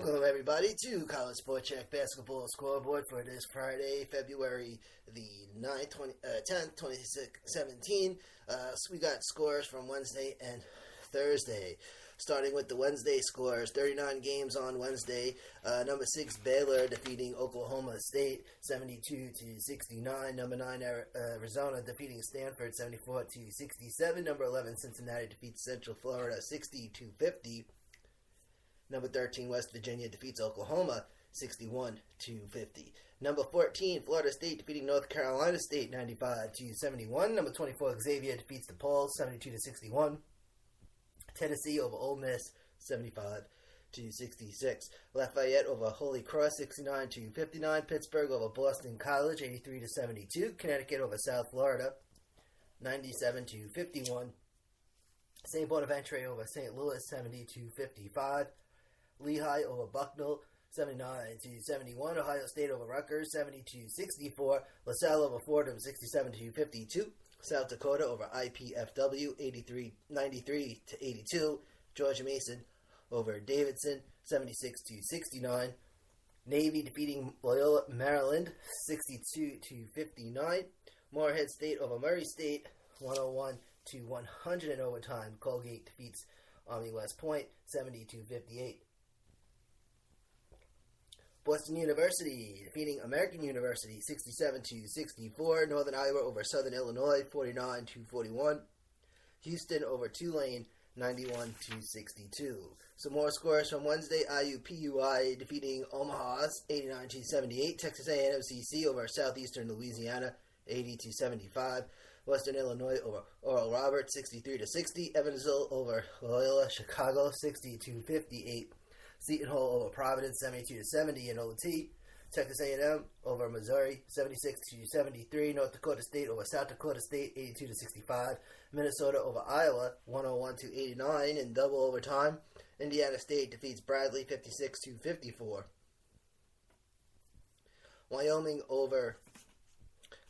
Welcome, everybody, to College Sport Check Basketball Scoreboard for this Friday, February the 10th, 2017. So we got scores from Wednesday and Thursday. Starting with the Wednesday scores, 39 games on Wednesday. Number 6, Baylor defeating Oklahoma State 72-69. Number 9, Arizona defeating Stanford 74-67. Number 11, Cincinnati defeats Central Florida 60-50. Number 13, West Virginia defeats Oklahoma 61-50. Number 14, Florida State defeating North Carolina State 95-71. Number 24, Xavier defeats DePaul 72-61. Tennessee over Ole Miss 75-66. Lafayette over Holy Cross 69-59. Pittsburgh over Boston College 83-72. Connecticut over South Florida 97-51. St. Bonaventure over St. Louis 70-55. Lehigh over Bucknell 79-71. Ohio State over Rutgers 70-64. LaSalle over Fordham 67-52. South Dakota over IPFW 93-82. Georgia Mason over Davidson 76-69. Navy defeating Loyola Maryland 62-59. Morehead State over Murray State 101-100 in overtime. Colgate defeats Army West Point 70-58. Boston University defeating American University 67-64. Northern Iowa over Southern Illinois 49-41. Houston over Tulane 91-62. Some more scores from Wednesday. IUPUI defeating Omaha 89-78. Texas A&M CC over Southeastern Louisiana 80-75. Western Illinois over Oral Roberts 63-60. Evansville over Loyola Chicago 60-58. Seton Hall over Providence 72-70 in OT. Texas A&M over Missouri 76-73. North Dakota State over South Dakota State 82-65. Minnesota over Iowa 101-89 in double overtime. Indiana State defeats Bradley 56-54. Wyoming over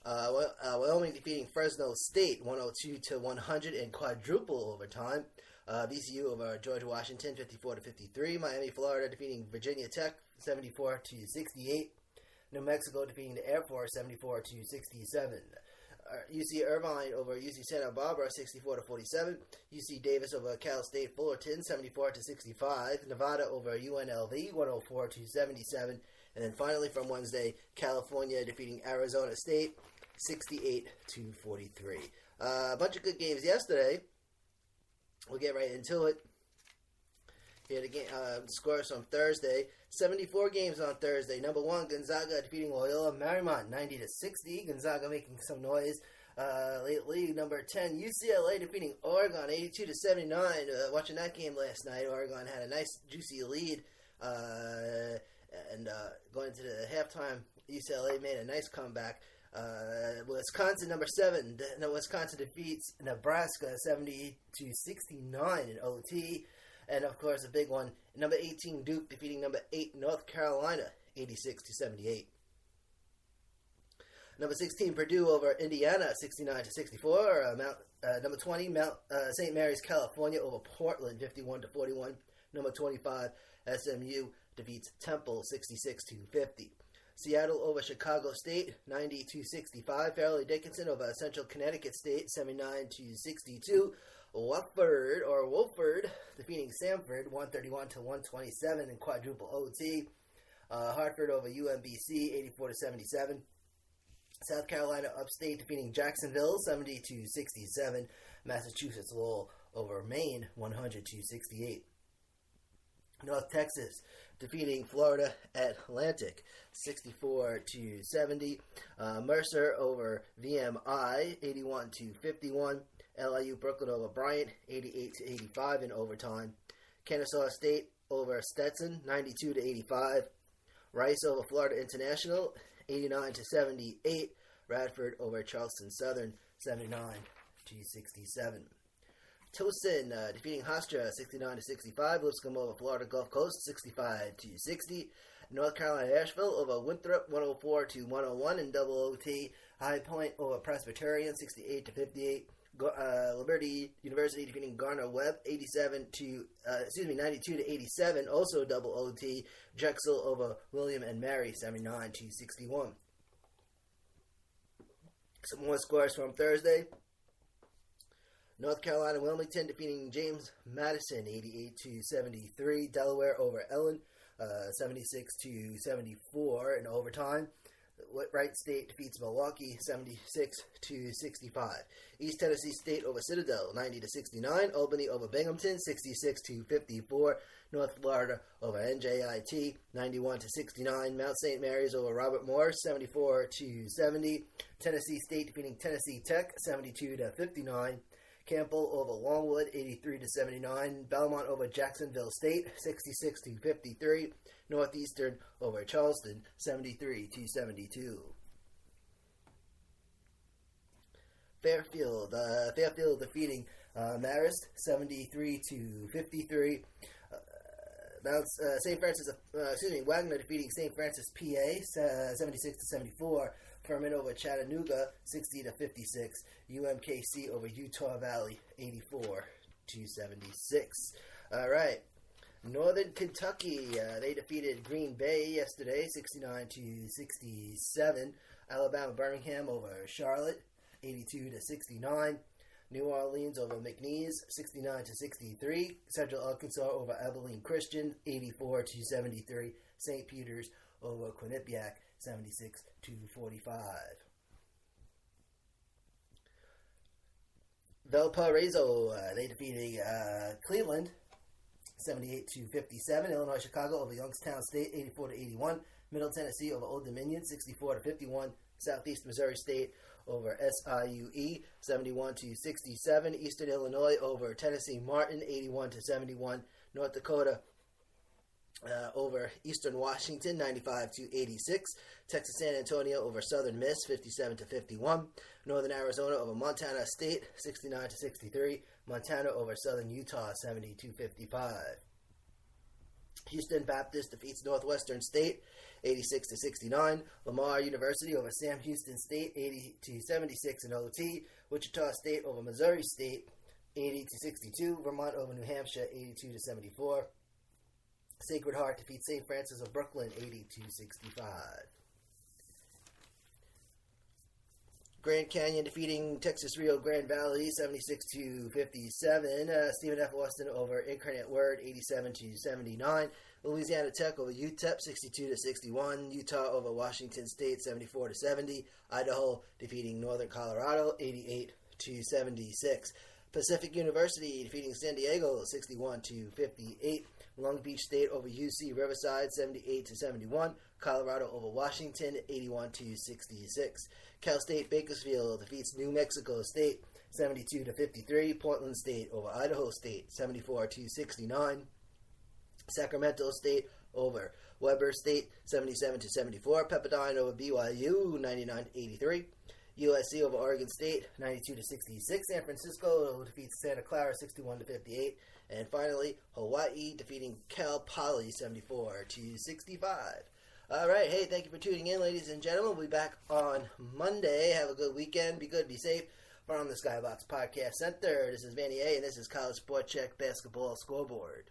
Wyoming defeating Fresno State 102-100 in quadruple overtime. VCU over George Washington 54-53. Miami, Florida defeating Virginia Tech 74-68. New Mexico defeating the Air Force 74-67. UC Irvine over UC Santa Barbara 64-47. UC Davis over Cal State Fullerton 74-65. Nevada over UNLV 104-77. And then finally from Wednesday, California defeating Arizona State 68-43. A bunch of good games yesterday. We'll get right into it. Here the game scores from Thursday. 74 games on Thursday. Number 1, Gonzaga defeating Loyola Marymount 90-60. Gonzaga making some noise lately. Number 10, UCLA defeating Oregon 82-79. Watching that game last night, Oregon had a nice juicy lead. And going into the halftime, UCLA made a nice comeback. Wisconsin, number 7. Wisconsin defeats Nebraska 70-69 in OT. And, of course, a big one, number 18, Duke defeating number 8, North Carolina 86-78. Number 16, Purdue over Indiana 69-64. Number 20, St. Mary's, California over Portland 51-41. Number 25, SMU defeats Temple 66-50. Seattle over Chicago State, 90-65. Fairleigh Dickinson over Central Connecticut State, 79-62. Wolford defeating Samford, 131-127 in quadruple OT. Hartford over UMBC, 84-77. South Carolina Upstate defeating Jacksonville, 70-67. Massachusetts Lowell over Maine, 100-68. North Texas defeating Florida Atlantic 64-70. Mercer over VMI 81-51. LIU Brooklyn over Bryant 88-85 in overtime. Kennesaw State over Stetson 92-85. Rice over Florida International 89-78. Radford over Charleston Southern 79-67. Towson defeating Hofstra 69-65. Lipscomb over Florida Gulf Coast 65-60. North Carolina Asheville over Winthrop 104-101 in double OT. High Point over Presbyterian 68-58. Liberty University defeating Gardner-Webb 92 to 87. Also double OT. Drexel over William and Mary 79 to 61. Some more scores from Thursday. North Carolina Wilmington defeating James Madison 88 to 73. Delaware over Ellen 76 to 74 in overtime. Wright State defeats Milwaukee 76 to 65. East Tennessee State over Citadel 90 to 69. Albany over Binghamton 66 to 54. North Florida over NJIT 91 to 69. Mount St. Mary's over Robert Morris 74 to 70. Tennessee State defeating Tennessee Tech 72 to 59. Campbell over Longwood 83 to 79. Belmont over Jacksonville State 66 to 53. Northeastern over Charleston 73 to 72. Fairfield defeating Marist 73 to 53. Wagner defeating St. Francis PA 76 to 74. Furman over Chattanooga 60 to 56. UMKC over Utah Valley 84 to 76. All right. Northern Kentucky, they defeated Green Bay yesterday, 69 to 67. Alabama Birmingham over Charlotte, 82 to 69. New Orleans over McNeese, 69 to 63. Central Arkansas over Abilene Christian, 84 to 73. St. Peter's over Quinnipiac, 76 to 45. Valparaiso, they defeated Cleveland 78 to 57. Illinois Chicago over Youngstown State 84 to 81. Middle Tennessee over Old Dominion 64 to 51. Southeast Missouri State over SIUE 71 to 67. Eastern Illinois over Tennessee Martin 81 to 71. North Dakota over Eastern Washington 95 to 86. Texas San Antonio over Southern Miss 57 to 51. Northern Arizona over Montana State 69 to 63. Montana over Southern Utah 70 to 55. Houston Baptist defeats Northwestern State 86 to 69. Lamar University over Sam Houston State 80 to 76 in OT. Wichita State over Missouri State 80 to 62. Vermont over New Hampshire 82 to 74. Sacred Heart defeats St. Francis of Brooklyn 80 to 65. Grand Canyon defeating Texas Rio Grande Valley 76 to 57. Stephen F. Austin over Incarnate Word 87 to 79. Louisiana Tech over UTEP 62 to 61. Utah over Washington State 74 to 70. Idaho defeating Northern Colorado 88 to 76. Pacific University defeating San Diego 61 to 58. Long Beach State over UC Riverside 78 to 71. Colorado over Washington 81 to 66. Cal State Bakersfield defeats New Mexico State 72 to 53. Portland State over Idaho State 74 to 69. Sacramento State over Weber State 77 to 74. Pepperdine over BYU 99 to 83. USC over Oregon State 92 to 66. San Francisco defeats Santa Clara 61 to 58. And finally, Hawaii defeating Cal Poly 74 to 65. All right, hey, thank you for tuning in, ladies and gentlemen. We'll be back on Monday. Have a good weekend. Be good, be safe. From the Skybox Podcast Center, this is Vanny A, and this is College Sport Check Basketball Scoreboard.